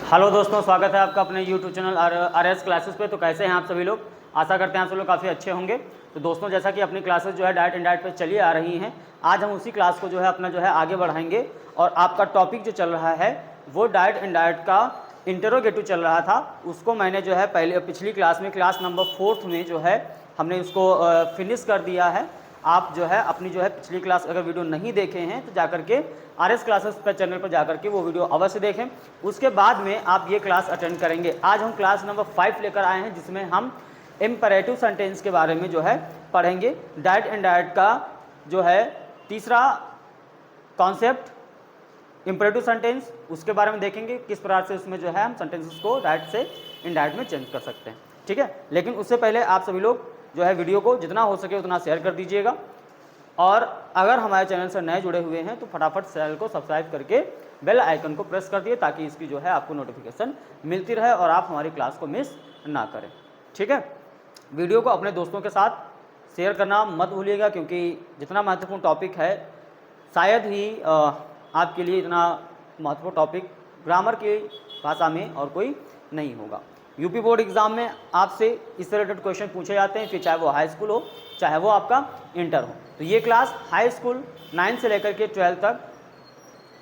Hello दोस्तों, स्वागत है आपका अपने YouTube channel R S classes पे। तो कैसे हैं आप सभी लोग? आशा करते हैं आप सब लोग काफ़ी अच्छे होंगे। तो दोस्तों, जैसा कि अपनी क्लासेस जो है डाइट एंड डाइट पे चली आ रही हैं, आज हम उसी क्लास को जो है अपना जो है आगे बढ़ाएंगे। और आपका टॉपिक जो चल रहा है वो डाइट एंड डाइट का इंटरोगेटिव चल रहा था। उसको मैंने जो है पिछली क्लास में, क्लास नंबर 4 में जो है हमने उसको फिनिश कर दिया है। आप जो है अपनी जो है पिछली क्लास अगर वीडियो नहीं देखे हैं तो जाकर के आर एस क्लासेस पर चैनल पर जाकर के वो वीडियो अवश्य देखें। उसके बाद में आप ये क्लास अटेंड करेंगे। आज हम क्लास नंबर 5 लेकर आए हैं, जिसमें हम इम्परेटिव सेंटेंस के बारे में जो है पढ़ेंगे। डाइट एंड डाइट का जो है तीसरा कॉन्सेप्ट इम्परेटिव सेंटेंस, उसके बारे में देखेंगे किस प्रकार से उसमें जो है हम सेंटेंसेस को डाइट से इनडाइट में चेंज कर सकते हैं। ठीक है, लेकिन उससे पहले आप सभी लोग जो है वीडियो को जितना हो सके उतना शेयर कर दीजिएगा। और अगर हमारे चैनल से नए जुड़े हुए हैं तो फटाफट चैनल को सब्सक्राइब करके बेल आइकन को प्रेस कर दिए, ताकि इसकी जो है आपको नोटिफिकेशन मिलती रहे और आप हमारी क्लास को मिस ना करें। ठीक है, वीडियो को अपने दोस्तों के साथ शेयर करना मत भूलिएगा, क्योंकि जितना महत्वपूर्ण टॉपिक है शायद ही आपके लिए इतना महत्वपूर्ण टॉपिक ग्रामर की भाषा में और कोई नहीं होगा। यूपी बोर्ड एग्जाम में आपसे इस रिलेटेड क्वेश्चन पूछे जाते हैं, फिर चाहे वो हाई स्कूल हो चाहे वो आपका इंटर हो। तो ये क्लास हाई स्कूल 9 से लेकर के 12 तक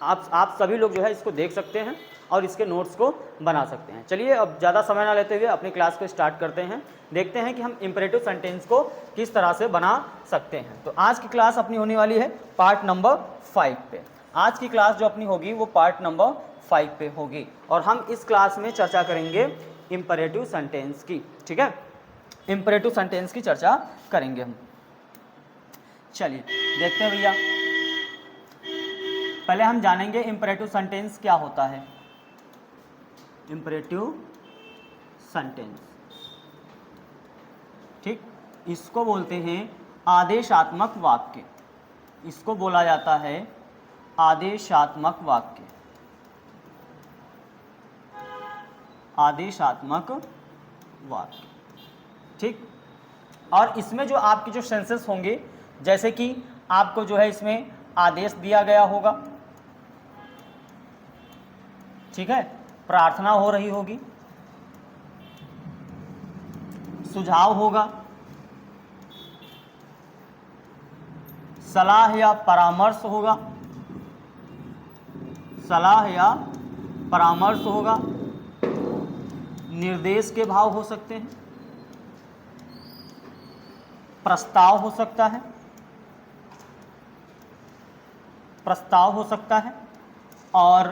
आप सभी लोग जो है इसको देख सकते हैं और इसके नोट्स को बना सकते हैं। चलिए अब ज़्यादा समय ना लेते हुए अपनी क्लास को स्टार्ट करते हैं। देखते हैं कि हम इम्परेटिव सेंटेंस को किस तरह से बना सकते हैं। तो आज की क्लास अपनी होने वाली है पार्ट नंबर 5 पे। आज की क्लास जो अपनी होगी वो पार्ट नंबर 5 पे होगी और हम इस क्लास में चर्चा करेंगे इम्परेटिव सेंटेंस की। ठीक है, इम्परेटिव सेंटेंस की चर्चा करेंगे हम। चलिए देखते हैं भैया, पहले हम जानेंगे इम्परेटिव सेंटेंस क्या होता है। इम्परेटिव सेंटेंस, ठीक, इसको बोलते हैं आदेशात्मक वाक्य। इसको बोला जाता है आदेशात्मक वाक्य। आदेशात्मक वाक्य, ठीक। और इसमें जो आपके जो सेंसेस होंगे, जैसे कि आपको जो है इसमें आदेश दिया गया होगा, ठीक है, प्रार्थना हो रही होगी, सुझाव होगा, सलाह या परामर्श होगा, सलाह या परामर्श होगा, निर्देश के भाव हो सकते हैं, प्रस्ताव हो सकता है, प्रस्ताव हो सकता है और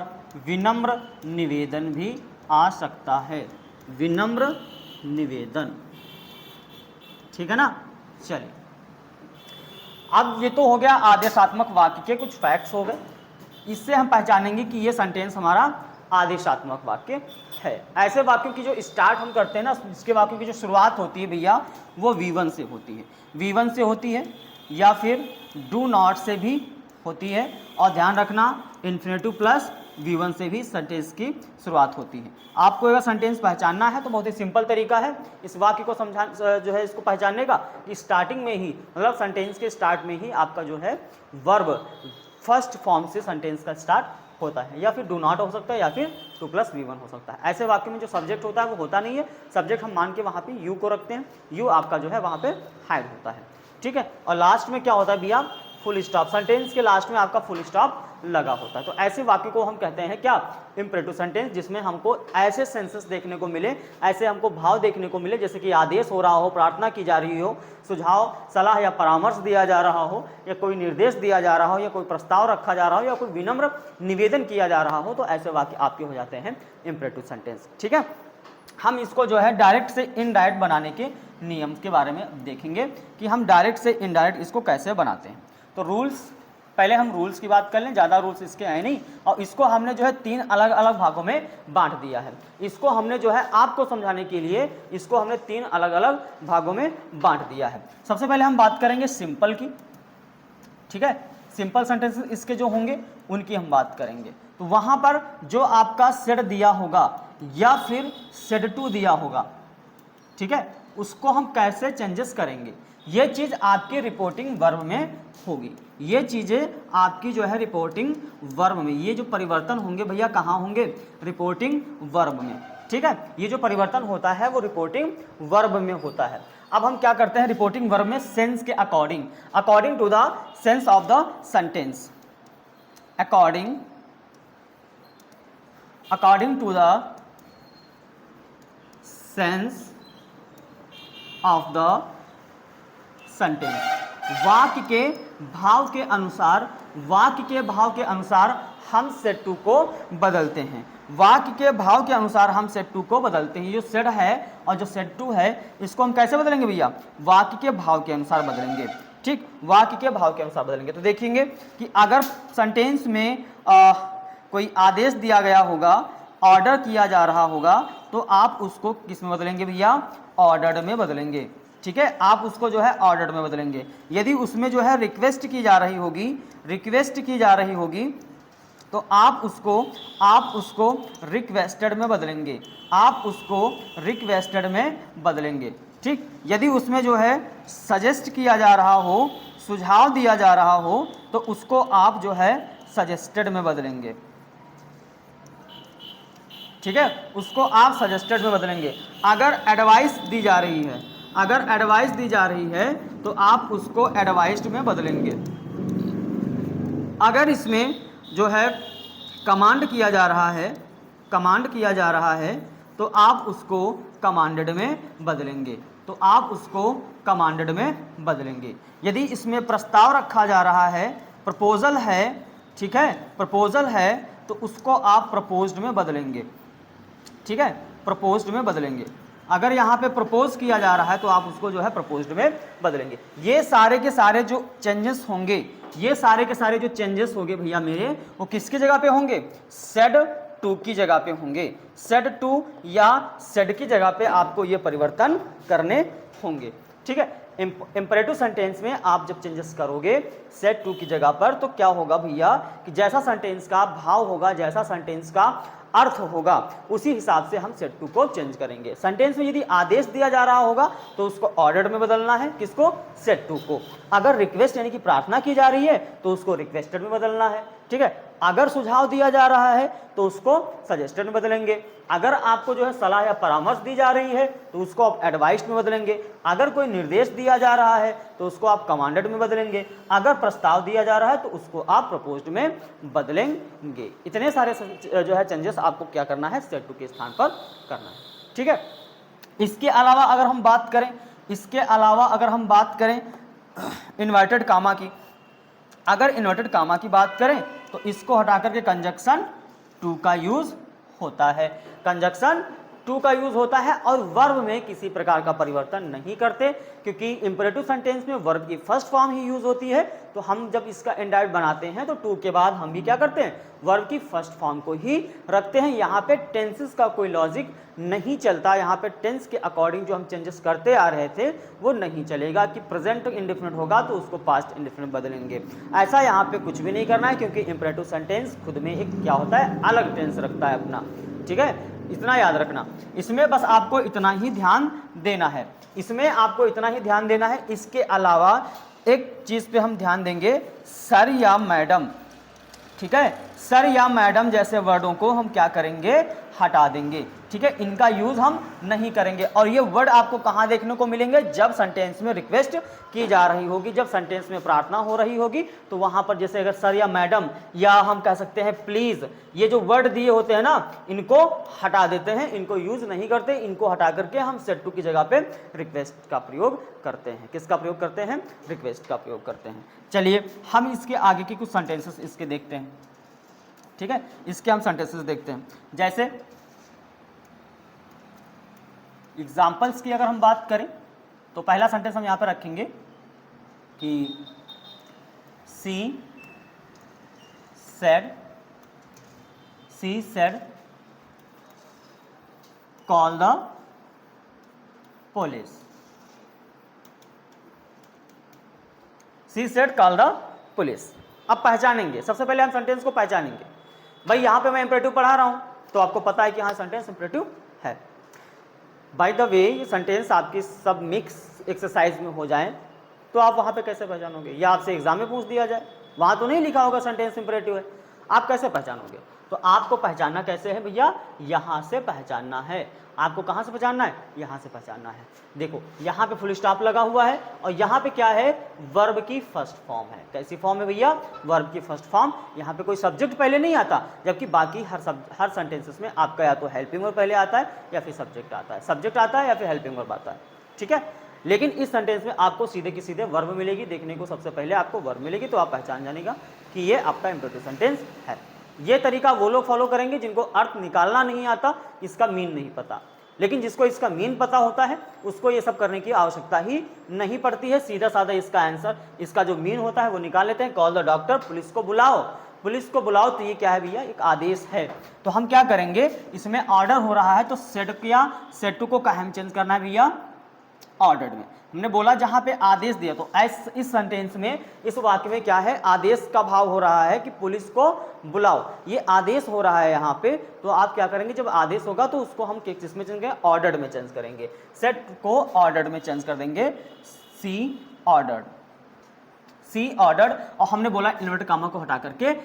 विनम्र निवेदन भी आ सकता है। विनम्र निवेदन, ठीक है ना। चलिए, अब ये तो हो गया आदेशात्मक वाक्य के कुछ फैक्ट्स हो गए। इससे हम पहचानेंगे कि ये सेंटेंस हमारा आदेशात्मक वाक्य है। ऐसे वाक्यों की जो स्टार्ट हम करते हैं ना, इसके वाक्यों की जो शुरुआत होती है भैया, वो V1 से होती है। V1 से होती है या फिर डू नॉट से भी होती है। और ध्यान रखना, इन्फिनेटिव प्लस V1 से भी सेंटेंस की शुरुआत होती है। आपको अगर सेंटेंस पहचानना है तो बहुत ही सिंपल तरीका है इस वाक्य को जो है इसको पहचानने का, कि स्टार्टिंग में ही, मतलब सेंटेंस के स्टार्ट में ही आपका जो है वर्ब फर्स्ट फॉर्म से सेंटेंस का स्टार्ट होता है, या फिर डू नॉट हो सकता है या फिर 2 + V1 हो सकता है। ऐसे वाक्य में जो सब्जेक्ट होता है वो होता नहीं है। सब्जेक्ट हम मान के वहाँ पे यू को रखते हैं, यू आपका जो है वहाँ पे हाइड होता है, ठीक है। और लास्ट में क्या होता है भैया, फुल स्टॉप। सेंटेंस के लास्ट में आपका फुल स्टॉप लगा होता है। तो ऐसे वाक्य को हम कहते हैं क्या, इम्परेटिव सेंटेंस, जिसमें हमको ऐसे सेंसेस देखने को मिले, ऐसे हमको भाव देखने को मिले, जैसे कि आदेश हो रहा हो, प्रार्थना की जा रही हो, सुझाव, सलाह या परामर्श दिया जा रहा हो, या कोई निर्देश दिया जा रहा हो, या कोई प्रस्ताव रखा जा रहा हो, या कोई विनम्र निवेदन किया जा रहा हो, तो ऐसे वाक्य आपके हो जाते हैं इम्परेटिव सेंटेंस। ठीक है, हम इसको जो है डायरेक्ट से इनडायरेक्ट बनाने के नियम के बारे में देखेंगे कि हम डायरेक्ट से इनडायरेक्ट इसको कैसे बनाते हैं। तो रूल्स, पहले हम रूल्स की बात कर लें, ज़्यादा रूल्स इसके हैं नहीं। और इसको हमने जो है 3 अलग अलग भागों में बांट दिया है। इसको हमने जो है आपको समझाने के लिए इसको हमने 3 अलग अलग भागों में बांट दिया है। सबसे पहले हम बात करेंगे सिंपल की, ठीक है। सिंपल सेंटेंसेस इसके जो होंगे उनकी हम बात करेंगे। तो वहाँ पर जो आपका सेड दिया होगा या फिर सेड टू दिया होगा, ठीक है, उसको हम कैसे चेंजेस करेंगे। ये चीज़ आपके रिपोर्टिंग वर्ब में होगी। ये चीज़ें आपकी जो है रिपोर्टिंग वर्ब में, ये जो परिवर्तन होंगे भैया कहाँ होंगे? रिपोर्टिंग वर्ब में। ठीक है, ये जो परिवर्तन होता है वो रिपोर्टिंग वर्ब में होता है। अब हम क्या करते हैं रिपोर्टिंग वर्ब में? सेंस के according, according to the sense of the sentence, according to the sense of the sentence. वाक्य के भाव के अनुसार, वाक्य के भाव के अनुसार हम सेट टू को बदलते हैं। वाक्य के भाव के अनुसार हम सेट टू को बदलते हैं। ये जो सेड है और जो सेट टू है इसको हम कैसे बदलेंगे भैया? वाक्य के भाव के अनुसार बदलेंगे। ठीक, वाक्य के भाव के अनुसार बदलेंगे। तो देखेंगे कि अगर सेंटेंस में कोई आदेश दिया गया होगा, ऑर्डर किया जा रहा होगा, तो आप उसको किस में बदलेंगे भैया? ऑर्डर्ड में बदलेंगे। ठीक है, आप उसको जो है ऑर्डर्ड में बदलेंगे। यदि उसमें जो है रिक्वेस्ट की जा रही होगी, रिक्वेस्ट की जा रही होगी, तो आप उसको रिक्वेस्टेड में बदलेंगे, आप उसको रिक्वेस्टेड में बदलेंगे। ठीक, यदि उसमें जो है सजेस्ट किया जा रहा हो, सुझाव दिया जा रहा हो, तो उसको आप जो है सजेस्टेड में बदलेंगे। ठीक है, उसको आप सजेस्टेड में बदलेंगे। अगर एडवाइस दी जा रही है, अगर एडवाइस दी जा रही है तो आप उसको एडवाइस्ड में बदलेंगे। अगर इसमें जो है कमांड किया जा रहा है, कमांड किया जा रहा है, तो आप उसको कमांडेड में बदलेंगे, तो आप उसको कमांडेड में बदलेंगे। यदि इसमें प्रस्ताव रखा जा रहा है, प्रपोजल है, ठीक है, प्रपोजल है, तो उसको आप प्रपोज्ड में बदलेंगे। ठीक है, प्रपोज्ड में बदलेंगे। अगर यहाँ पे प्रपोज किया जा रहा है तो आप उसको जो है प्रपोज्ड में बदलेंगे। ये सारे के सारे जो चेंजेस होंगे, ये सारे के सारे जो चेंजेस होंगे भैया मेरे, वो किसकी जगह पे होंगे? सेड टू की जगह पे होंगे। सेड टू या सेड की जगह पे आपको ये परिवर्तन करने होंगे। ठीक है, इंपरेटिव सेंटेंस में आप जब चेंजेस करोगे सेड टू की जगह पर, तो क्या होगा भैया कि जैसा सेंटेंस का भाव होगा, जैसा सेंटेंस का अर्थ होगा, उसी हिसाब से हम सेट टू को चेंज करेंगे। सेंटेंस में यदि आदेश दिया जा रहा होगा तो उसको ऑर्डर्ड में बदलना है, किसको? सेट टू को। अगर रिक्वेस्ट यानी कि प्रार्थना की जा रही है तो उसको रिक्वेस्टेड में बदलना है। ठीक है, अगर सुझाव दिया जा रहा है तो उसको सजेस्टेड में बदलेंगे। अगर आपको जो है सलाह या परामर्श दी जा रही है तो उसको आप एडवाइस्ड में बदलेंगे। अगर कोई निर्देश दिया जा रहा है तो उसको आप कमांडेड में बदलेंगे। अगर प्रस्ताव दिया जा रहा है तो उसको आप प्रपोज्ड में बदलेंगे। इतने सारे जो है चेंजेस आपको क्या करना है? सेट टू के स्थान पर करना है। ठीक है, इसके अलावा अगर हम बात करें, इसके अलावा अगर हम बात करें इन्वर्टेड कामा की, अगर इन्वर्टेड कामा की बात करें तो इसको हटा करके कंजक्शन टू का यूज होता है। कंजक्शन टू का यूज होता है और वर्ब में किसी प्रकार का परिवर्तन नहीं करते, क्योंकि इंपरेटिव सेंटेंस में वर्ब की फर्स्ट फॉर्म ही यूज होती है। तो हम जब इसका इंडायरेक्ट बनाते हैं तो टू के बाद हम भी क्या करते हैं? वर्ब की फर्स्ट फॉर्म को ही रखते हैं। यहाँ पे टेंसेस का कोई लॉजिक नहीं चलता। यहाँ पे टेंस के अकॉर्डिंग जो हम चेंजेस करते आ रहे थे वो नहीं चलेगा कि प्रेजेंट इंडेफिनिट होगा तो उसको पास्ट इंडेफिनिट बदलेंगे, ऐसा यहाँ पे कुछ भी नहीं करना है, क्योंकि इंपरेटिव सेंटेंस खुद में एक क्या होता है? अलग टेंस रखता है अपना। ठीक है, इतना याद रखना। इसमें बस आपको इतना ही ध्यान देना है, इसमें आपको इतना ही ध्यान देना है। इसके अलावा एक चीज़ पे हम ध्यान देंगे, सर या मैडम। ठीक है, सर या मैडम जैसे वर्डों को हम क्या करेंगे? हटा देंगे। ठीक है, इनका यूज हम नहीं करेंगे। और ये वर्ड आपको कहाँ देखने को मिलेंगे? जब सेंटेंस में रिक्वेस्ट की जा रही होगी, जब सेंटेंस में प्रार्थना हो रही होगी, तो वहां पर जैसे अगर सर या मैडम या हम कह सकते हैं प्लीज, ये जो वर्ड दिए होते हैं ना, इनको हटा देते हैं, इनको यूज नहीं करते। इनको हटा करके हम सेट टू की जगह पे रिक्वेस्ट का प्रयोग करते हैं। किसका प्रयोग करते हैं? रिक्वेस्ट का प्रयोग करते हैं। चलिए हम इसके आगे की कुछ सेंटेंसेस इसके देखते हैं। ठीक है, इसके हम सेंटेंसेस देखते हैं। जैसे एग्जाम्पल्स की अगर हम बात करें तो पहला सेंटेंस हम यहाँ पर रखेंगे कि she said call the police. She said call the police. अब पहचानेंगे, सबसे पहले हम सेंटेंस को पहचानेंगे। भाई यहाँ पे मैं इंपरेटिव पढ़ा रहा हूँ तो आपको पता है कि हाँ सेंटेंस इंपरेटिव है। बाय द वे ये सेंटेंस आपकी सब मिक्स एक्सरसाइज में हो जाए तो आप वहाँ पे कैसे पहचानोगे? या आपसे एग्जाम में पूछ दिया जाए, वहाँ तो नहीं लिखा होगा सेंटेंस इंपरेटिव है, आप कैसे पहचानोगे? तो आपको पहचानना कैसे है भैया? यहाँ से पहचानना है। आपको कहाँ से पहचानना है? यहाँ से पहचानना है। देखो यहाँ पे फुल स्टॉप लगा हुआ है और यहाँ पे क्या है? वर्ब की फर्स्ट फॉर्म है। कैसी फॉर्म है भैया? वर्ब की फर्स्ट फॉर्म। यहाँ पे कोई सब्जेक्ट पहले नहीं आता, जबकि बाकी हर सेंटेंसेस में आपका या तो हेल्पिंग वर्ब पहले आता है या फिर सब्जेक्ट आता है, सब्जेक्ट आता है या फिर हेल्पिंग वर्ब आता है, ठीक है। लेकिन इस सेंटेंस में आपको सीधे की सीधे वर्ब मिलेगी, देखने को सबसे पहले आपको वर्ब मिलेगी, तो आप पहचान जानेगा कि ये आपका इंपरेटिव सेंटेंस है। ये तरीका वो लोग फॉलो करेंगे जिनको अर्थ निकालना नहीं आता, इसका मीन नहीं पता। लेकिन जिसको इसका मीन पता होता है उसको ये सब करने की आवश्यकता ही नहीं पड़ती है। सीधा साधा इसका आंसर, इसका जो मीन होता है वो निकाल लेते हैं। कॉल द डॉक्टर, पुलिस को बुलाओ। पुलिस को बुलाओ तो ये क्या है भैया? एक आदेश है। तो हम क्या करेंगे, इसमें ऑर्डर हो रहा है तो सेड किया, सेड टू को कहाँ में चेंज करना है भैया? ऑर्डर्ड में। हमने बोला जहां पे आदेश दिया, तो इस सेंटेंस में, इस वाक्य में क्या है? आदेश का भाव हो रहा है कि पुलिस को बुलाओ, ये आदेश हो रहा है यहाँ पे। तो आप क्या करेंगे, जब आदेश होगा तो उसको हम किस में चेंज करेंगे? ऑर्डर्ड में चेंज करेंगे। सेट को ऑर्डर्ड में चेंज कर देंगे, सी ऑर्डर्ड, सी ऑर्डर्ड। और हमने बोला इन्वर्टेड कॉमा को हटा करके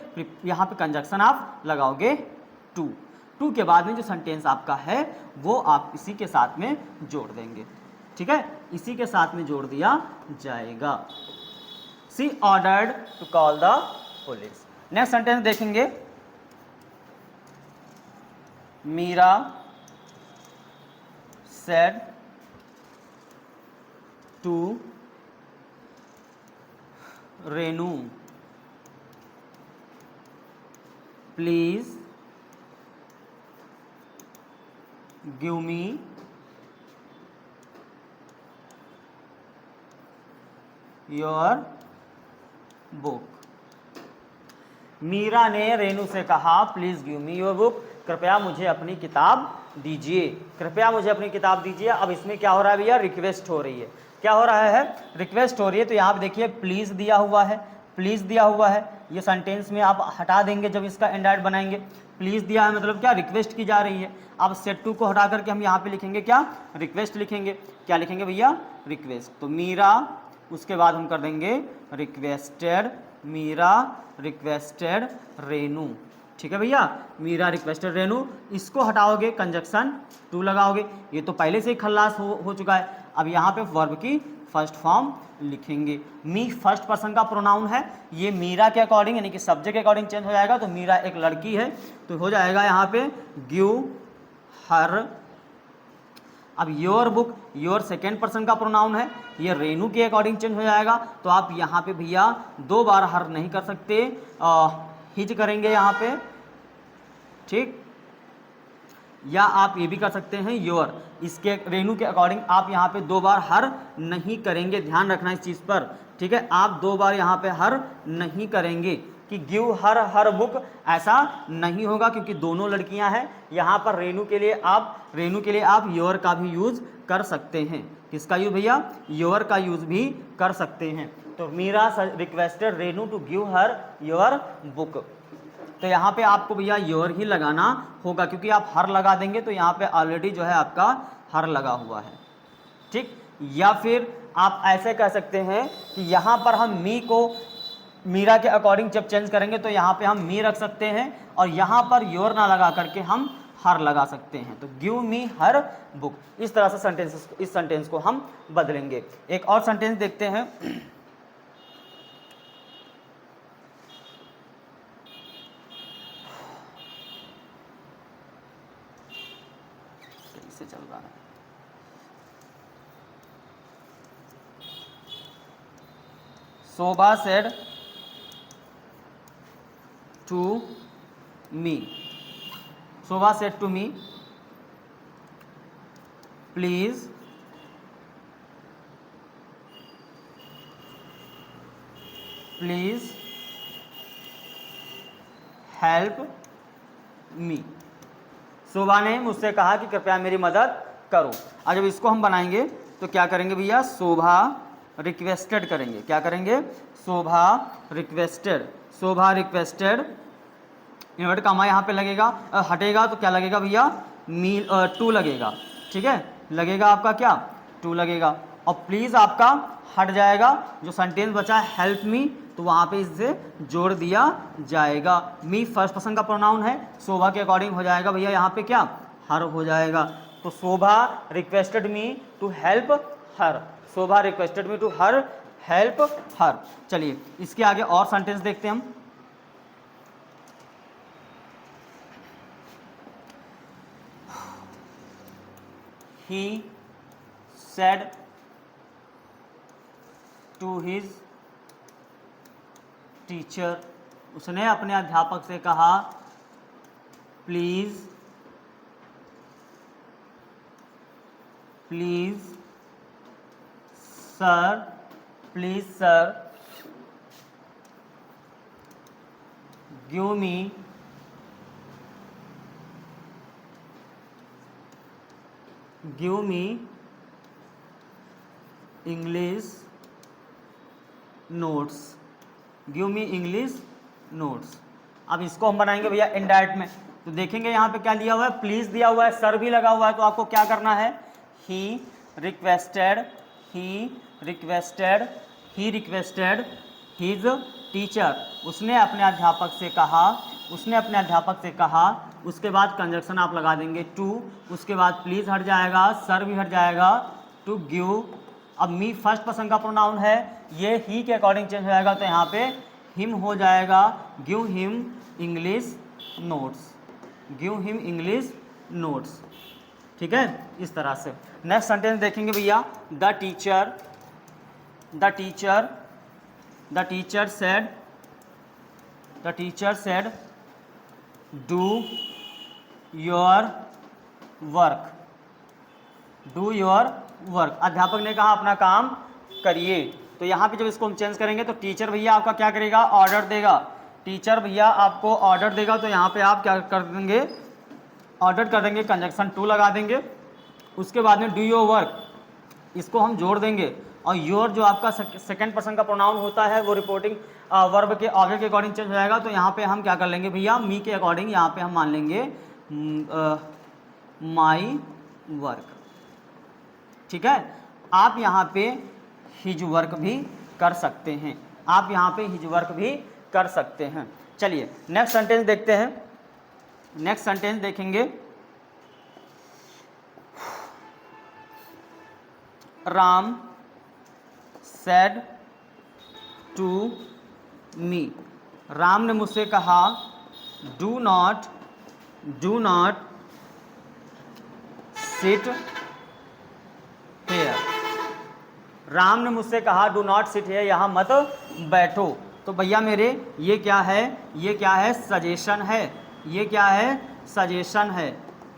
यहाँ पे कंजक्शन आप लगाओगे टू। टू के बाद में जो सेंटेंस आपका है वो आप इसी के साथ में जोड़ देंगे, ठीक है, इसी के साथ में जोड़ दिया जाएगा। She ordered to call the police. Next sentence देखेंगे, Meera said to Renu please give me your book. Meera ने रेनू से कहा, please give me your book, कृपया मुझे अपनी किताब दीजिए, कृपया मुझे अपनी किताब दीजिए। अब इसमें क्या हो रहा है भैया? रिक्वेस्ट हो रही है। क्या हो रहा है? रिक्वेस्ट हो रही है। तो यहाँ पे देखिए प्लीज दिया हुआ है, प्लीज दिया हुआ है, ये सेंटेंस में आप हटा देंगे जब इसका एंडाइड बनाएंगे। प्लीज दिया है मतलब क्या? रिक्वेस्ट की जा रही है। अब सेट टू को हटा करके हम यहाँ पे लिखेंगे क्या? रिक्वेस्ट लिखेंगे। क्या लिखेंगे भैया? रिक्वेस्ट। तो मीरा, उसके बाद हम कर देंगे रिक्वेस्टेड मीरा, रिक्वेस्टेड रेनू, ठीक है भैया, मीरा रिक्वेस्टेड रेनू। इसको हटाओगे, कंजक्शन टू लगाओगे, ये तो पहले से ही खल्लास हो चुका है। अब यहाँ पे वर्ब की फर्स्ट फॉर्म लिखेंगे। मी फर्स्ट पर्सन का प्रोनाउन है, ये मीरा के अकॉर्डिंग यानी कि सब्जेक्ट के अकॉर्डिंग चेंज हो जाएगा। तो मीरा एक लड़की है तो हो जाएगा यहाँ पे गिव हर। अब your book, your second person का प्रोनाउन है, ये रेनू के अकॉर्डिंग चेंज हो जाएगा। तो आप यहाँ पे भैया दो बार हर नहीं कर सकते, हिज करेंगे यहाँ पे, ठीक। या आप ये भी कर सकते हैं योर, इसके रेनू के अकॉर्डिंग आप यहाँ पे दो बार हर नहीं करेंगे, ध्यान रखना इस चीज़ पर, ठीक है। आप दो बार यहाँ पे हर नहीं करेंगे कि गिव हर हर बुक, ऐसा नहीं होगा क्योंकि दोनों लड़कियां हैं। यहाँ पर रेनू के लिए आप योर का भी यूज कर सकते हैं। किसका यूज भैया? योर का यूज भी कर सकते हैं। तो Meera requested Renu to give her your book, तो यहाँ पे आपको भैया योर ही लगाना होगा क्योंकि आप हर लगा देंगे तो यहाँ पे ऑलरेडी जो है आपका हर लगा हुआ है, ठीक। या फिर आप ऐसे कह सकते हैं कि यहाँ पर हम मी को मीरा के अकॉर्डिंग जब चेंज करेंगे तो यहाँ पे हम मी रख सकते हैं और यहाँ पर योर ना लगा करके हम हर लगा सकते हैं। तो गिव मी हर बुक, इस तरह से इस सेंटेंस को हम बदलेंगे। एक और सेंटेंस देखते हैं, कैसे चल रहा है। Shobha said to me, Shobha said to me please help me. Shobha ने मुझसे कहा कि कृपया मेरी मदद करो। और जब इसको हम बनाएंगे तो क्या करेंगे भैया? शोभा रिक्वेस्टेड करेंगे। क्या करेंगे? शोभा रिक्वेस्टेड, शोभा रिक्वेस्टेड, इन्वर्ट कॉमा यहाँ पे लगेगा, हटेगा तो क्या लगेगा भैया? टू लगेगा, ठीक है, लगेगा आपका क्या? टू लगेगा। और प्लीज़ आपका हट जाएगा, जो सेंटेंस बचा है हेल्प मी तो वहाँ पे इससे जोड़ दिया जाएगा। मी फर्स्ट पर्सन का प्रोनाउन है, शोभा के अकॉर्डिंग हो जाएगा भैया यहाँ पे क्या, हर हो जाएगा। तो Shobha requested me to help her, Shobha requested me to her help her. चलिए इसके आगे और सेंटेंस देखते हैं हम। He said to his teacher, उसने अपने अध्यापक से कहा please sir give me English notes. अब इसको हम बनाएंगे भैया इनडायरेक्ट में, तो देखेंगे यहाँ पे क्या दिया हुआ है, प्लीज दिया हुआ है, सर भी लगा हुआ है, तो आपको क्या करना है, ही रिक्वेस्टेड हिज टीचर, उसने अपने अध्यापक से कहा, उसके बाद कंजक्शन आप लगा देंगे टू, उसके बाद प्लीज हट जाएगा, सर भी हट जाएगा, टू गिव। अब मी फर्स्ट पर्सन का प्रोनाउन है, ये ही के अकॉर्डिंग चेंज हो जाएगा, तो यहाँ पे हिम हो जाएगा, गिव हिम इंग्लिश नोट्स। ठीक है, इस तरह से। नेक्स्ट सेंटेंस देखेंगे भैया, the teacher said do your work, अध्यापक ने कहा अपना काम करिए। तो यहाँ पे जब इसको हम चेंज करेंगे तो टीचर भैया आपका क्या करेगा, ऑर्डर देगा, टीचर भैया आपको ऑर्डर देगा, तो यहाँ पे आप क्या कर देंगे, ऑर्डर कर देंगे, कंजक्शन टू लगा देंगे, उसके बाद में डू योर वर्क, इसको हम जोड़ देंगे, और योर जो आपका सेकंड पर्सन का प्रोनाउन होता है वो रिपोर्टिंग वर्ब के ऑब्जेक्ट के अकॉर्डिंग चेंज हो जाएगा। तो यहाँ पे हम क्या कर लेंगे भैया, मी के अकॉर्डिंग यहाँ पे हम मान लेंगे माई वर्क। ठीक है, आप यहाँ पे हिज वर्क भी कर सकते हैं, चलिए नेक्स्ट सेंटेंस देखते हैं। नेक्स्ट सेंटेंस देखेंगे, Ram said to me, Ram ने मुझसे कहा do not sit here, Ram ने मुझसे कहा डू नॉट सिट हेयर, यहाँ मत बैठो। तो भैया मेरे ये क्या है, सजेशन है,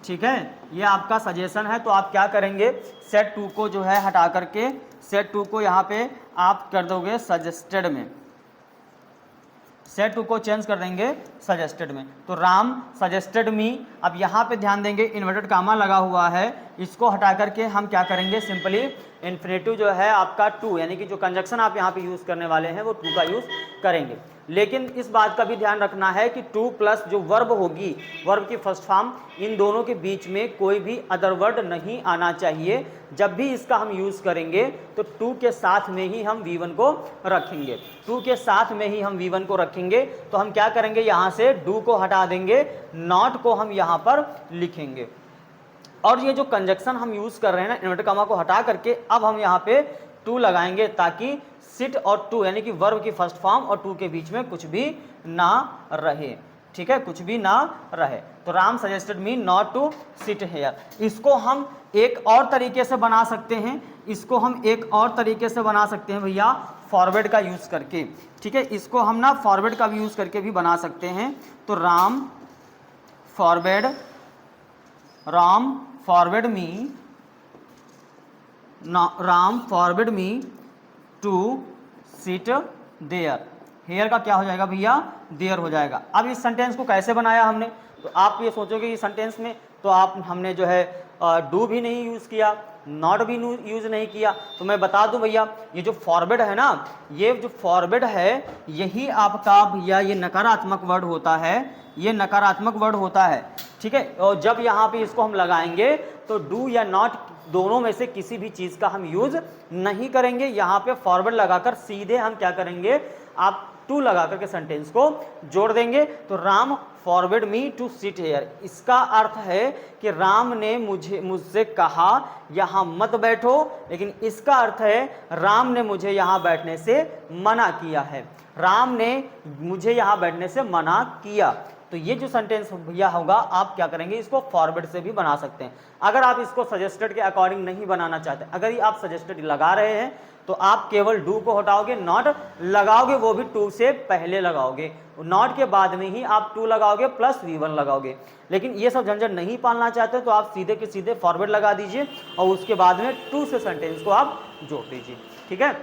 ठीक है, ये आपका सजेशन है। तो आप क्या करेंगे, सेट टू को जो है हटा करके, सेट टू को यहाँ पे आप कर दोगे सजेस्टेड में, सेट टू को चेंज कर देंगे सजेस्टेड में। तो राम सजेस्टेड मी, अब यहाँ पे ध्यान देंगे इन्वर्टेड कामा लगा हुआ है, इसको हटा करके हम क्या करेंगे, सिंपली इन्फिनेटिव जो है आपका टू, यानी कि जो कंजक्शन आप यहाँ पे यूज़ करने वाले हैं वो टू का यूज़ करेंगे। लेकिन इस बात का भी ध्यान रखना है कि टू प्लस जो वर्ब होगी, वर्ब की फर्स्ट फॉर्म, इन दोनों के बीच में कोई भी अदर वर्ड नहीं आना चाहिए। जब भी इसका हम यूज़ करेंगे तो टू के साथ में ही हम V1 को रखेंगे, तो हम क्या करेंगे, यहाँ से डू को हटा देंगे, नॉट को हम यहाँ पर लिखेंगे, और ये जो कंजक्शन हम यूज़ कर रहे हैं ना, इन्वर्टेड कॉमा को हटा करके अब हम यहाँ पे टू लगाएंगे, ताकि सिट और टू यानी कि वर्ब की फर्स्ट फॉर्म और टू के बीच में कुछ भी ना रहे। ठीक है, कुछ भी ना रहे। तो Ram suggested me not to sit here. इसको हम एक और तरीके से बना सकते हैं, भैया फॉरवर्ड का यूज़ करके। ठीक है, इसको हम ना फॉरवर्ड का भी यूज़ करके भी बना सकते हैं। तो Ram forward me to sit there, here का क्या हो जाएगा भैया, देयर हो जाएगा। अब इस सेंटेंस को कैसे बनाया हमने, तो आप ये सोचोगे इस सेंटेंस में तो हमने जो है डू भी नहीं यूज़ किया, नॉट भी यूज़ नहीं किया। तो मैं बता दूं भैया, ये जो फॉरवर्ड है ना, ये जो फॉरवर्ड है यही आपका भैया ये नकारात्मक वर्ड होता है, ठीक है। और जब यहाँ पे इसको हम लगाएंगे तो डू या नॉट दोनों में से किसी भी चीज का हम यूज नहीं करेंगे। यहाँ पे फॉरवर्ड लगाकर सीधे हम क्या करेंगे, आप टू लगा करके सेंटेंस को जोड़ देंगे। तो Ram forward me to sit here, इसका अर्थ है कि राम ने मुझसे कहा यहाँ मत बैठो, लेकिन इसका अर्थ है राम ने मुझे यहाँ बैठने से मना किया है। राम ने मुझे यहाँ बैठने से मना किया। तो ये जो सेंटेंस भैया होगा, आप क्या करेंगे, इसको फॉरवर्ड से भी बना सकते हैं। अगर आप इसको सजेस्टेड के अकॉर्डिंग नहीं बनाना चाहते, अगर ये आप सजेस्टेड लगा रहे हैं, तो आप केवल डू को हटाओगे, नॉट लगाओगे, वो भी टू से पहले लगाओगे, नॉट के बाद में ही आप टू लगाओगे प्लस V1 लगाओगे। लेकिन ये सब झंझट नहीं पालना चाहते तो आप सीधे के सीधे फॉरवर्ड लगा दीजिए और उसके बाद में टू से सेंटेंस को आप जोड़ दीजिए। ठीक है,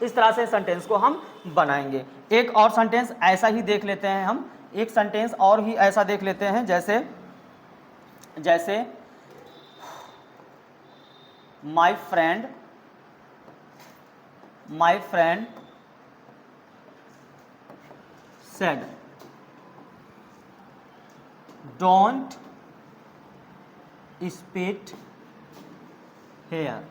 इस तरह से सेंटेंस को हम बनाएंगे। एक और सेंटेंस ऐसा ही देख लेते हैं हम, एक सेंटेंस और ही ऐसा देख लेते हैं, जैसे my friend said don't spit here.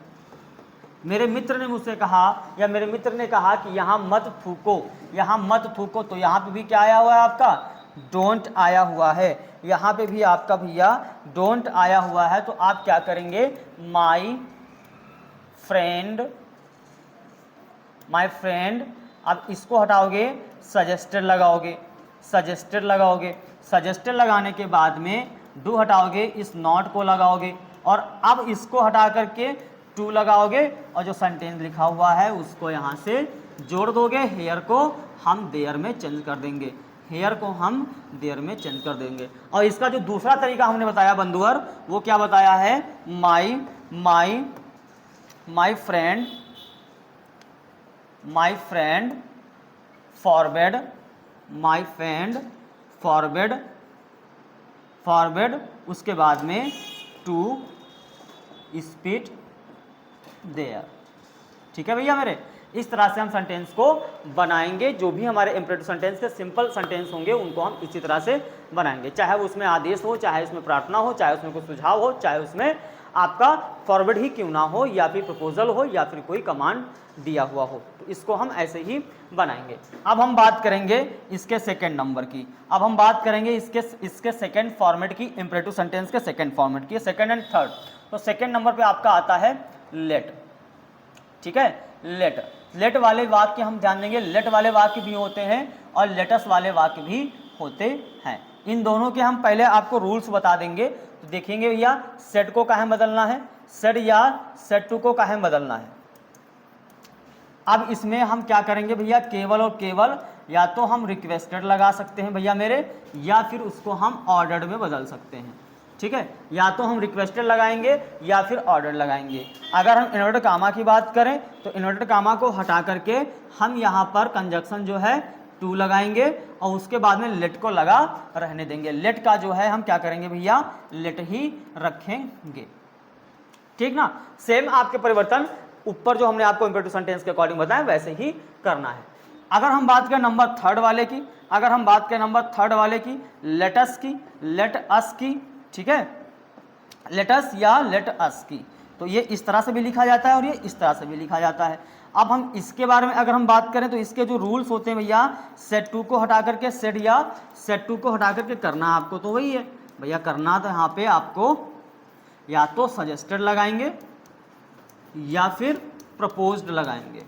मेरे मित्र ने मुझसे कहा, या मेरे मित्र ने कहा कि यहाँ मत थूको, यहाँ मत थूको। तो यहाँ पे भी क्या आया हुआ है, आपका डोंट आया हुआ है। यहाँ पे भी आपका भैया डोंट आया हुआ है। तो आप क्या करेंगे, माई फ्रेंड, आप इसको हटाओगे, सजेस्टेड लगाओगे, सजेस्टेड लगाने के बाद में डू हटाओगे, इस नॉट को लगाओगे और अब इसको हटा करके टू लगाओगे और जो सेंटेंस लिखा हुआ है उसको यहाँ से जोड़ दोगे। हेयर को हम देयर में चेंज कर देंगे, और इसका जो दूसरा तरीका हमने बताया बंधुअर, वो क्या बताया है, माई फ्रेंड फॉरवर्ड, उसके बाद में टू स्पीड देयर। ठीक है भैया मेरे, इस तरह से हम सेंटेंस को बनाएंगे। जो भी हमारे इम्परेटिव सेंटेंस के सिंपल सेंटेंस होंगे उनको हम इसी तरह से बनाएंगे, चाहे वो उसमें आदेश हो, चाहे उसमें प्रार्थना हो, चाहे उसमें कोई सुझाव हो, चाहे उसमें आपका फॉरवर्ड ही क्यों ना हो, या फिर प्रपोजल हो, या फिर कोई कमांड दिया हुआ हो। तो इसको हम ऐसे ही बनाएंगे। अब हम बात करेंगे इसके सेकंड नंबर की, अब हम बात करेंगे इसके सेकंड फॉर्मेट की, इम्परेटिव सेंटेंस के सेकंड फॉर्मेट की, सेकंड एंड थर्ड। तो सेकंड नंबर पे आपका आता है लेट। ठीक है, लेट वाले वाक्य हम ध्यान देंगे, लेट वाले वाक्य भी होते हैं और लेटस वाले वाक्य भी होते हैं। इन दोनों के हम पहले आपको रूल्स बता देंगे। तो देखेंगे भैया, सेट को काहे बदलना है, सेट या सेट टू को काहे बदलना है। अब इसमें हम क्या करेंगे भैया, केवल और केवल या तो हम रिक्वेस्टेड लगा सकते हैं भैया मेरे, या फिर उसको हम ऑर्डर्ड में बदल सकते हैं। ठीक है, या तो हम रिक्वेस्टेड लगाएंगे या फिर ऑर्डर लगाएंगे। अगर हम इन्वर्टेड कामा की बात करें तो इन्वर्टेड कामा को हटा करके हम यहाँ पर कंजक्शन जो है टू लगाएंगे और उसके बाद में लेट को लगा रहने देंगे। लेट का जो है हम क्या करेंगे भैया, लेट ही रखेंगे। ठीक ना, सेम आपके परिवर्तन ऊपर जो हमने आपको इम्परेटिव सेंटेंस के अकॉर्डिंग बताया वैसे ही करना है। अगर हम बात करें नंबर थर्ड वाले की, लेटस की, लेट अस की, ठीक है, लेटस या लेट अस की, तो ये इस तरह से भी लिखा जाता है और ये इस तरह से भी लिखा जाता है। अब हम इसके बारे में अगर हम बात करें तो इसके जो रूल्स होते हैं भैया, सेट टू को हटा करके सेट या सेट टू को हटा करके करना आपको तो वही है भैया, करना तो यहाँ पे आपको या तो सजेस्टेड लगाएंगे या फिर प्रपोज्ड लगाएंगे।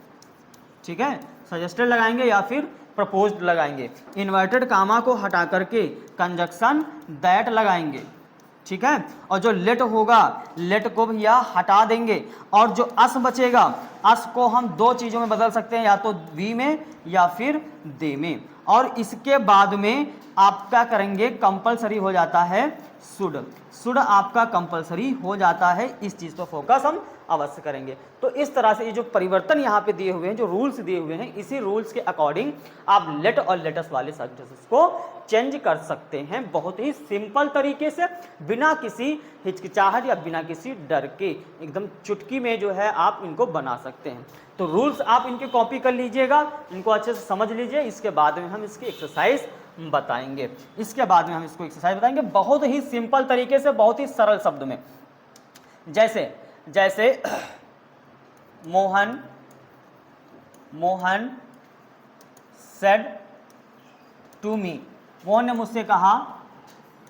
ठीक है, सजेस्टेड लगाएंगे या फिर प्रपोज्ड लगाएंगे। इन्वर्टेड कामा को हटा करके कंजक्शन दैट लगाएंगे। ठीक है, और जो लेट होगा, लेट को भैया हटा देंगे और जो अस बचेगा, अस को हम दो चीज़ों में बदल सकते हैं, या तो वी में या फिर दे में। और इसके बाद में आप क्या करेंगे, कंपलसरी हो जाता है शुड आपका कंपलसरी हो जाता है। इस चीज़ पर फोकस हम अवश्य करेंगे। तो इस तरह से ये जो परिवर्तन यहाँ पे दिए हुए हैं, जो रूल्स दिए हुए हैं, इसी रूल्स के अकॉर्डिंग आप लेट और लेटस वाले सेंटेंसेस को चेंज कर सकते हैं बहुत ही सिंपल तरीके से, बिना किसी हिचकिचाहट या बिना किसी डर के, एकदम चुटकी में जो है आप इनको बना सकते हैं। तो रूल्स आप इनके कॉपी कर लीजिएगा, इनको अच्छे से समझ लीजिए। इसके बाद में हम इसकी एक्सरसाइज बताएंगे, बहुत ही सिंपल तरीके से, बहुत ही सरल शब्द में। जैसे जैसे Mohan said to me, Mohan ने मुझसे कहा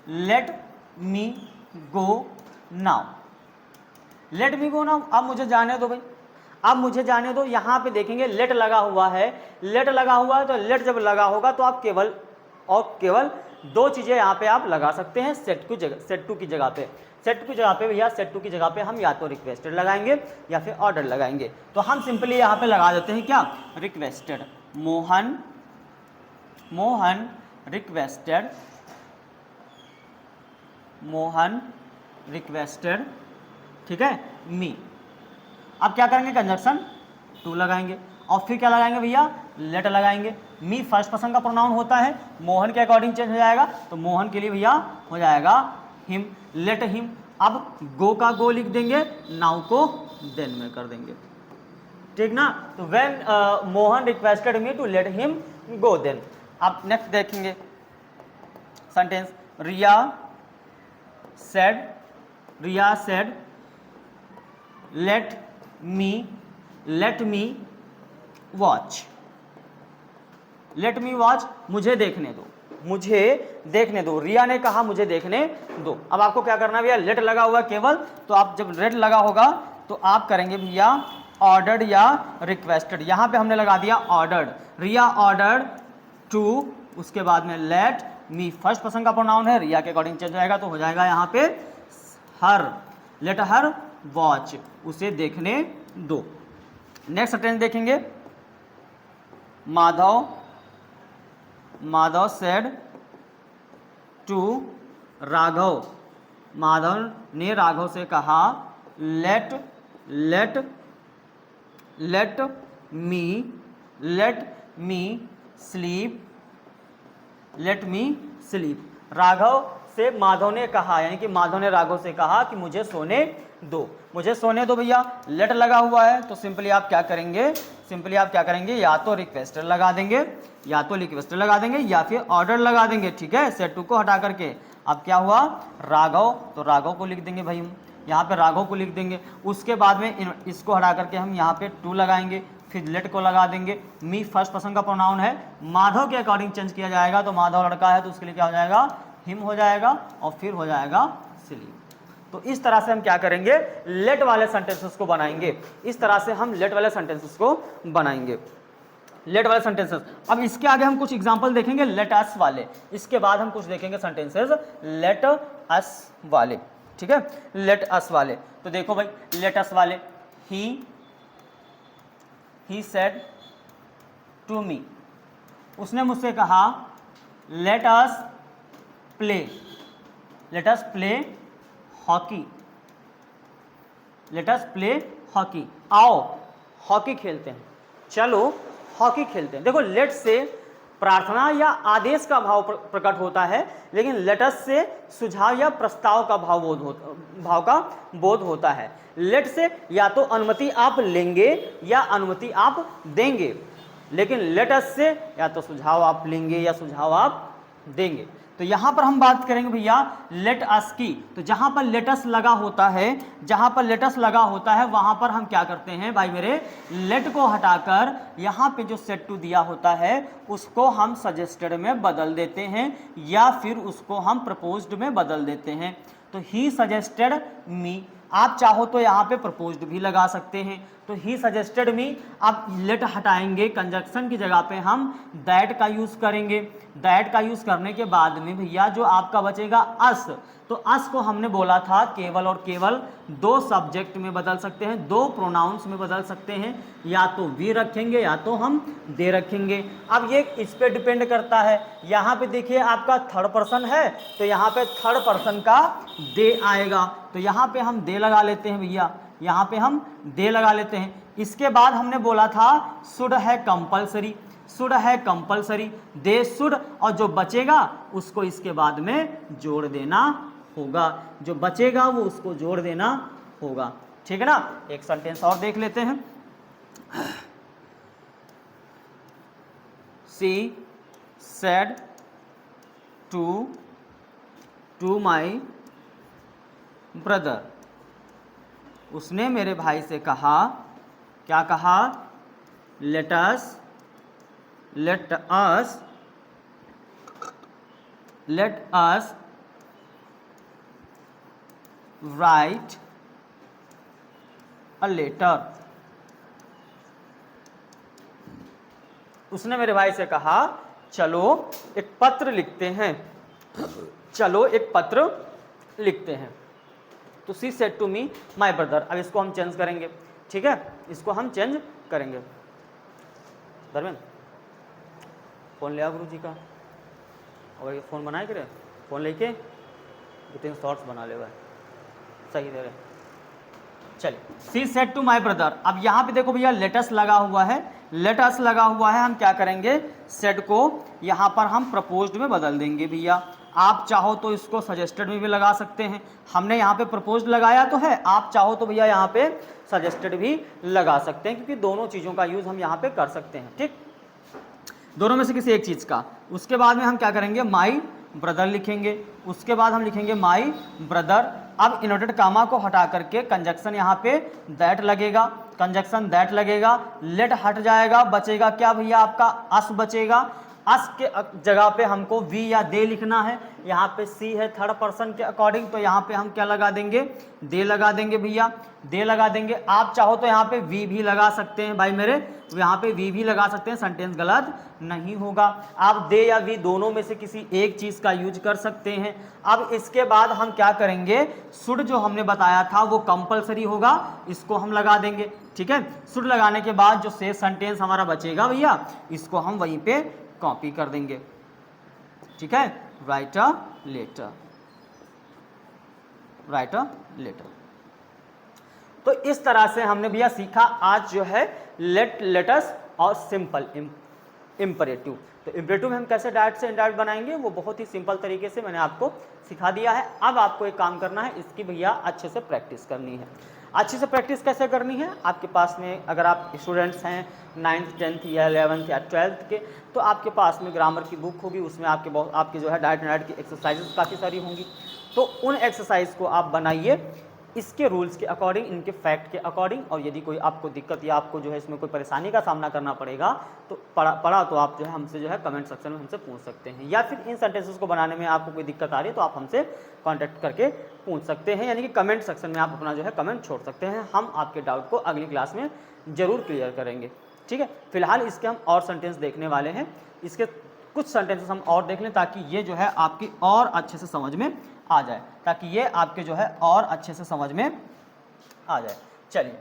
let me go now, let me go now, अब मुझे जाने दो भाई, अब मुझे जाने दो। यहाँ पे देखेंगे लेट लगा हुआ है, लेट लगा हुआ है तो लेट जब लगा होगा तो आप केवल और केवल दो चीज़ें यहाँ पे आप लगा सकते हैं सेट टू की जगह पे। सेट टू की जगह पे भैया, सेट टू की जगह पे हम या तो रिक्वेस्टेड लगाएंगे या फिर ऑर्डर लगाएंगे। तो हम सिंपली यहाँ पे लगा देते हैं क्या, रिक्वेस्टेड। मोहन रिक्वेस्टेड, ठीक है, मी। अब क्या करेंगे, कंजक्शन टू लगाएंगे और फिर क्या लगाएंगे भैया, लेट लगाएंगे। मी फर्स्ट पर्सन का प्रोनाउन होता है, मोहन के अकॉर्डिंग चेंज हो जाएगा, तो मोहन के लिए भैया हो जाएगा हिम, लेट हिम। अब गो का गो लिख देंगे, नाउ को देन में कर देंगे, ठीक ना। तो when Mohan requested me to let him go then. अब नेक्स्ट देखेंगे sentence, Riya said let me watch, let me watch, मुझे देखने दो। रिया ने कहा मुझे देखने दो। अब आपको क्या करना है भैया, लेट लगा हुआ केवल, तो आप जब लेट लगा होगा तो आप करेंगे भैया ऑर्डर्ड या रिक्वेस्टेड। यहाँ पे हमने लगा दिया ऑर्डर्ड, रिया ऑर्डर्ड टू, उसके बाद में लेट मी फर्स्ट पर्सन का प्रोनाउन है, रिया के अकॉर्डिंग चेंज हो जाएगा, तो हो जाएगा यहाँ पे हर, लेट हर वॉच, उसे देखने दो। नेक्स्ट सेंटेंस देखेंगे, माधव सेड टू राघव, माधव ने राघव से कहा लेट मी स्लीप, राघव से माधव ने कहा, यानी कि माधव ने राघव से कहा कि मुझे सोने दो भैया। लेट लगा हुआ है तो सिंपली आप क्या करेंगे, या तो रिक्वेस्टेड लगा देंगे या फिर ऑर्डर लगा देंगे, ठीक है, सेट टू को हटा करके। अब क्या हुआ, राघव, तो राघव को लिख देंगे भाई, हम यहाँ पे राघव को लिख देंगे। उसके बाद में इसको हटा करके हम यहाँ पे टू लगाएंगे, फिर लेट को लगा देंगे। मी फर्स्ट पर्सन का प्रोनाउन है, माधव के अकॉर्डिंग चेंज किया जाएगा, तो माधव लड़का है तो उसके लिए क्या हो जाएगा, हिम हो जाएगा, और फिर हो जाएगा स्लीप। तो इस तरह से हम क्या करेंगे, लेट वाले सेंटेंसेस को बनाएंगे, लेट वाले सेंटेंसेस। अब इसके आगे हम कुछ एग्जांपल देखेंगे लेट अस वाले, इसके बाद हम कुछ देखेंगे सेंटेंसेस लेट अस वाले, ठीक है, लेट अस वाले। तो देखो भाई, लेट अस वाले, ही सेड टू मी, उसने मुझसे कहा लेट अस प्ले हॉकी, आओ हॉकी खेलते हैं, चलो हॉकी खेलते हैं। देखो, लेट से प्रार्थना या आदेश का भाव प्रकट होता है, लेकिन लेटस से सुझाव या प्रस्ताव का बोध होता है। लेट से या तो अनुमति आप लेंगे या अनुमति आप देंगे, लेकिन लेटस से या तो सुझाव आप लेंगे या सुझाव आप देंगे। तो यहां पर हम बात करेंगे भैया लेट अस की। तो जहां पर लेटस लगा होता है वहां पर हम क्या करते हैं भाई मेरे, लेट को हटाकर यहां पे जो सेट टू दिया होता है उसको हम सजेस्टेड में बदल देते हैं या फिर उसको हम प्रपोज्ड में बदल देते हैं। तो ही सजेस्टेड मी, आप चाहो तो यहाँ पे प्रपोज्ड भी लगा सकते हैं। तो ही सजेस्टेड मी, अब लेट हटाएंगे, कंजक्शन की जगह पे हम दैट का यूज करेंगे। दैट का यूज करने के बाद में भैया जो आपका बचेगा अस, तो अस को हमने बोला था केवल और केवल दो सब्जेक्ट में बदल सकते हैं, दो प्रोनाउंस में बदल सकते हैं, या तो वी रखेंगे या तो हम दे रखेंगे। अब ये इस पे डिपेंड करता है। यहाँ पे देखिए आपका थर्ड पर्सन है तो यहाँ पे थर्ड पर्सन का दे आएगा, तो यहाँ पे हम दे लगा लेते हैं भैया, यहाँ पे हम दे लगा लेते हैं। इसके बाद हमने बोला था शुड है कंपलसरी, दे शुड, और जो बचेगा उसको इसके बाद में जोड़ देना होगा, जो बचेगा वो उसको जोड़ देना होगा, ठीक है ना। एक सेंटेंस और देख लेते हैं, she said to my brother, उसने मेरे भाई से कहा, क्या कहा? Let us write a letter. उसने मेरे भाई से कहा चलो एक पत्र लिखते हैं, चलो एक पत्र लिखते हैं। तो she said to me my brother. अब इसको हम चेंज करेंगे, ठीक है, इसको हम चेंज करेंगे। धर्मेंद्र फ़ोन ले आ गुरु जी का, और ये फ़ोन बनाए करे, फ़ोन लेके 2-3 शॉर्ट्स बना ले, सही दे रहे। चलिए, she said to my brother. अब यहाँ पे देखो भैया लेटस लगा हुआ है, लेटस लगा हुआ है, हम क्या करेंगे? सेड को यहाँ पर हम प्रपोज्ड में बदल देंगे भैया। आप चाहो तो इसको सजेस्टेड में भी लगा सकते हैं, हमने यहाँ पे प्रपोज्ड लगाया तो है, आप चाहो तो भैया यहाँ पे सजेस्टेड भी लगा सकते हैं, क्योंकि दोनों चीज़ों का यूज़ हम यहाँ पे कर सकते हैं, ठीक, दोनों में से किसी एक चीज़ का। उसके बाद में हम क्या करेंगे? माई ब्रदर लिखेंगे, उसके बाद हम लिखेंगे माई ब्रदर। अब इन्वर्टेड कामा को हटा करके कंजक्शन यहाँ पे दैट लगेगा, कंजक्शन दैट लगेगा, लेट हट जाएगा, बचेगा क्या भैया? आपका अस बचेगा। अस के जगह पे हमको वी या दे लिखना है, यहाँ पे सी है थर्ड पर्सन के अकॉर्डिंग, तो यहाँ पे हम क्या लगा देंगे? दे लगा देंगे भैया, दे लगा देंगे। आप चाहो तो यहाँ पे वी भी लगा सकते हैं भाई मेरे, यहाँ पे वी भी लगा सकते हैं, सेंटेंस गलत नहीं होगा। आप दे या वी दोनों में से किसी एक चीज़ का यूज कर सकते हैं। अब इसके बाद हम क्या करेंगे? शुड जो हमने बताया था वो कंपलसरी होगा, इसको हम लगा देंगे, ठीक है। शुड लगाने के बाद जो शेष सेंटेंस हमारा बचेगा भैया, इसको हम वहीं पे कॉपी कर देंगे, ठीक है। Write a letter, write a letter. तो इस तरह से हमने भैया सीखा आज जो है लेटस और सिंपल इम्परेटिव। तो इम्परेटिव में हम कैसे डायरेक्ट से इनडायरेक्ट बनाएंगे वो बहुत ही सिंपल तरीके से मैंने आपको सिखा दिया है। अब आपको एक काम करना है, इसकी भैया अच्छे से प्रैक्टिस करनी है। अच्छे से प्रैक्टिस कैसे करनी है? आपके पास में अगर आप स्टूडेंट्स हैं 9th 10th या 11th या 12th के, तो आपके पास में ग्रामर की बुक होगी, उसमें आपके जो है डायरेक्ट इनडायरेक्ट की एक्सरसाइजेस काफ़ी सारी होंगी। तो उन एक्सरसाइज को आप बनाइए इसके रूल्स के अकॉर्डिंग, इनके फैक्ट के अकॉर्डिंग, और यदि कोई आपको दिक्कत या आपको जो है इसमें कोई परेशानी का सामना करना पड़ेगा तो पढ़ा तो आप जो है हमसे जो है कमेंट सेक्शन में हमसे पूछ सकते हैं, या फिर इन सेंटेंसेस को बनाने में आपको कोई दिक्कत आ रही है तो आप हमसे कांटेक्ट करके पूछ सकते हैं, यानी कि कमेंट सेक्शन में आप अपना जो है कमेंट छोड़ सकते हैं। हम आपके डाउट को अगली क्लास में ज़रूर क्लियर करेंगे, ठीक है। फिलहाल इसके हम और सेंटेंस देखने वाले हैं, इसके कुछ सेंटेंसेस हम और देख लें ताकि ये जो है आपकी और अच्छे से समझ में आ जाए, ताकि ये आपके जो है और अच्छे से समझ में आ जाए। चलिए,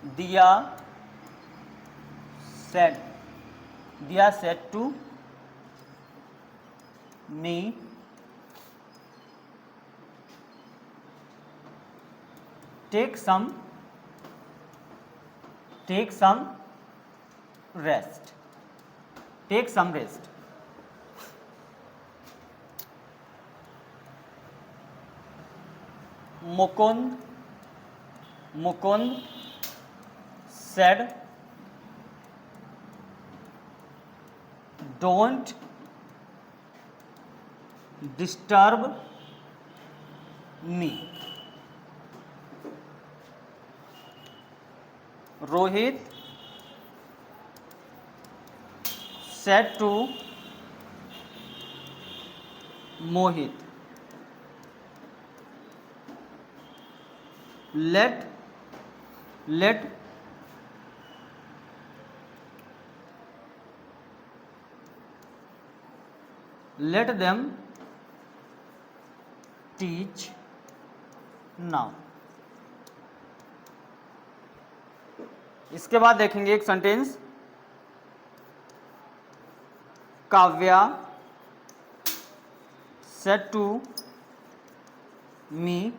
Diya said to me take some rest, take some rest। Mukund said don't disturb me। Rohit said to Mohit let them teach now। इसके बाद देखेंगे एक sentence, Kavya said to me.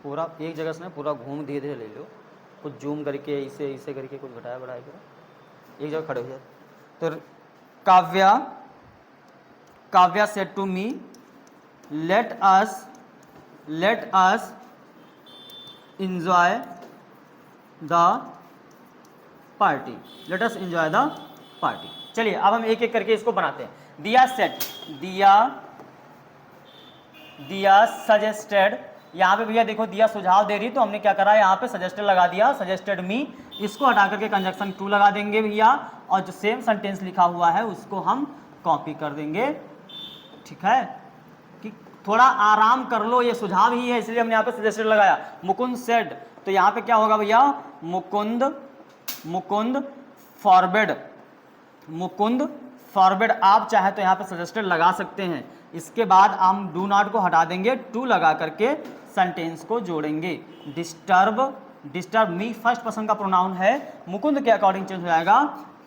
पूरा एक जगह से पूरा घूम धीरे धीरे ले लो, कुछ जूम करके इसे करके कुछ घटाया बढ़ाया करो, एक जगह खड़े हो जाए। तो Kavya said to me let us enjoy the party, let us enjoy the party. चलिए अब हम एक एक करके इसको बनाते हैं। दिया सेट, दिया सजेस्टेड, यहाँ पे भैया देखो दिया सुझाव दे रही तो हमने क्या करा, यहाँ पे सजेस्टेड लगा दिया, सजेस्टेड मी, इसको हटा करके कंजक्शन टू लगा देंगे भैया, और जो सेम सेंटेंस लिखा हुआ है उसको हम कॉपी कर देंगे। ठीक है कि थोड़ा आराम कर लो, ये सुझाव ही है इसलिए हमने यहाँ पे सजेस्टेड लगाया। मुकुंद सेड, तो यहाँ पे क्या होगा भैया, मुकुंद फॉरवर्ड, मुकुंद फॉरवर्ड, आप चाहे तो यहाँ पे सजेस्टेड लगा सकते हैं। इसके बाद हम डू नॉट को हटा देंगे, टू लगा करके सेंटेंस को जोड़ेंगे। डिस्टर्ब मी फर्स्ट पर्सन का प्रोनाउन है, मुकुंद के अकॉर्डिंग चेंज हो जाएगा,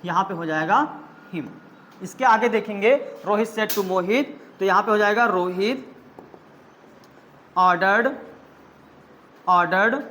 यहाँ पे हो जाएगा हिम। इसके आगे देखेंगे रोहित सेड टू मोहित, तो यहाँ पे हो जाएगा रोहित ऑर्डर्ड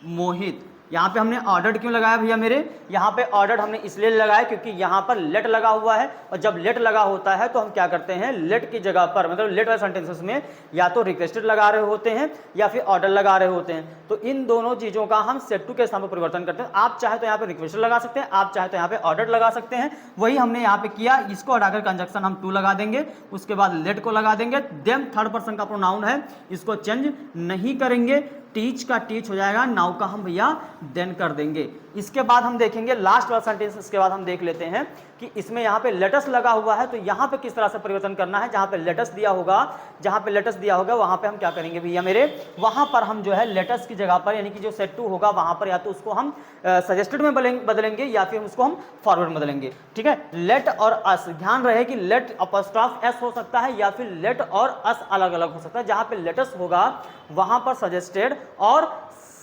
मोहित। यहाँ पे हमने ऑर्डर्ड क्यों लगाया भैया मेरे, यहाँ पे ऑर्डर्ड हमने इसलिए लगाया क्योंकि यहाँ पर लेट लगा हुआ है, और जब लेट लगा होता है तो हम क्या करते हैं, लेट की जगह पर मतलब लेट वाले सेंटेंसेस में या तो रिक्वेस्टेड लगा रहे होते हैं या फिर ऑर्डर लगा रहे होते हैं। तो इन दोनों चीज़ों का हम सेट टू के स्थान पर परिवर्तन करते हैं। आप चाहे तो यहाँ पे रिक्वेस्टेड लगा सकते हैं, आप चाहे तो यहाँ पे ऑर्डर लगा सकते हैं, वही हमने यहाँ पे किया। इसको हटाकर कंजक्शन हम टू लगा देंगे, उसके बाद लेट को लगा देंगे, देन थर्ड पर्सन का प्रोनाउन है, इसको चेंज नहीं करेंगे। टीच का टीच हो जाएगा, नाउ का हम भैया देन कर देंगे। इसके बाद हम देखेंगे लास्ट वाला सेंटेंस, इसके बाद हम देख लेते हैं कि इसमें यहाँ पे लेटस लगा हुआ है तो यहाँ पे किस तरह से परिवर्तन करना है। जहाँ पे लेटस दिया होगा, जहाँ पे लेटस दिया होगा वहाँ पे हम क्या करेंगे भैया मेरे, वहाँ पर हम जो है लेटस की जगह पर यानी कि जो सेट टू होगा वहाँ पर या तो उसको हम सजेस्टेड में बदलेंगे या फिर उसको हम फॉरवर्ड में बदलेंगे। ठीक है, लेट और अस, ध्यान रहे कि लेट अपॉस्ट्रोफ एस हो सकता है या फिर लेट और अस अलग अलग हो सकता है। जहाँ पे लेटस होगा वहाँ पर सजेस्टेड और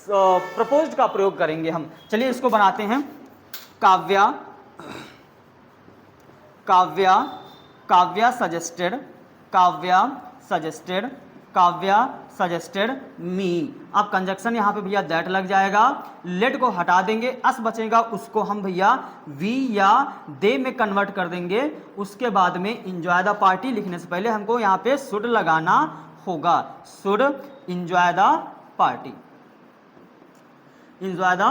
प्रपोज्ड का प्रयोग करेंगे हम। चलिए इसको बनाते हैं। Kavya suggested me. अब कंजक्शन यहाँ पे भैया दैट लग जाएगा, लेट को हटा देंगे, अस बचेगा, उसको हम भैया वी या दे में कन्वर्ट कर देंगे। उसके बाद में एंजॉय द पार्टी लिखने से पहले हमको यहाँ पे शुड लगाना होगा, should enjoy the party, enjoy the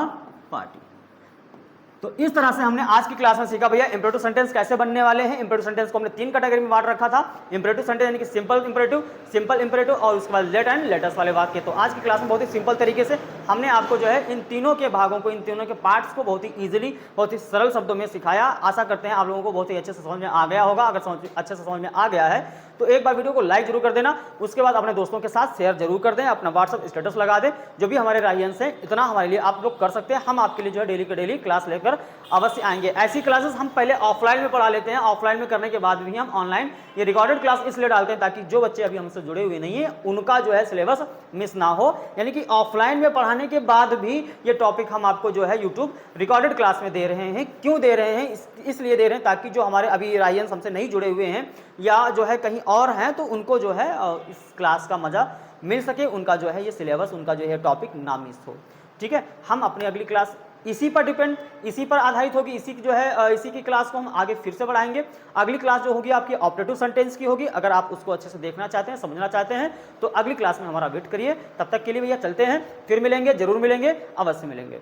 party. तो इस तरह से हमने आज की क्लास में सीखा भैया इंपरेटिव सेंटेंस कैसे बनने वाले हैं। इंपरेटिव सेंटेंस को हमने तीन कैटेगरी में बांट रखा था। इंपरेटिव सेंटेंस यानी कि सिंपल इंपरेटिव और उसके बाद लेट एंड लेटस वाले वाक्य। तो आज की क्लास में बहुत ही सिंपल तरीके से हमने आपको जो है इन तीनों के भागों को, इन तीनों के पार्ट्स को बहुत ही ईजिली, बहुत ही सरल शब्दों में सिखाया। आशा करते हैं आप लोगों को बहुत ही अच्छे से समझ में आ गया होगा। अगर अच्छे से समझ में आ गया है तो एक बार वीडियो को लाइक जरूर कर देना, उसके बाद अपने दोस्तों के साथ शेयर जरूर कर दें, अपना व्हाट्सएप स्टेटस लगा दें। जो भी हमारे राहियंस हैं इतना हमारे लिए आप लोग कर सकते हैं। हम आपके लिए जो है डेली के डेली क्लास लेकर अवश्य आएंगे। ऐसी क्लासेस हम पहले ऑफलाइन में पढ़ा लेते हैं, ऑफलाइन में करने के बाद भी हम ऑनलाइन ये रिकॉर्डेड क्लास इसलिए डालते हैं ताकि जो बच्चे अभी हमसे जुड़े हुए नहीं है उनका जो है सिलेबस मिस ना हो। यानी कि ऑफलाइन में पढ़ाने के बाद भी ये टॉपिक हम आपको जो है यूट्यूब रिकॉर्डेड क्लास में दे रहे हैं। क्यों दे रहे हैं, इसलिए दे रहे हैं ताकि जो हमारे अभी राहियंस हमसे नहीं जुड़े हुए हैं या जो है कहीं और हैं तो उनको जो है इस क्लास का मजा मिल सके, उनका जो है ये सिलेबस, उनका जो है टॉपिक ना मिस हो। ठीक है, हम अपनी अगली क्लास इसी पर आधारित होगी। इसी की जो है इसी की क्लास को हम आगे फिर से बढ़ाएंगे। अगली क्लास जो होगी आपकी ऑपरेटिव सेंटेंस की होगी। अगर आप उसको अच्छे से देखना चाहते हैं, समझना चाहते हैं तो अगली क्लास में हमारा वेट करिए। तब तक के लिए भैया चलते हैं, फिर मिलेंगे, जरूर मिलेंगे, अवश्य मिलेंगे।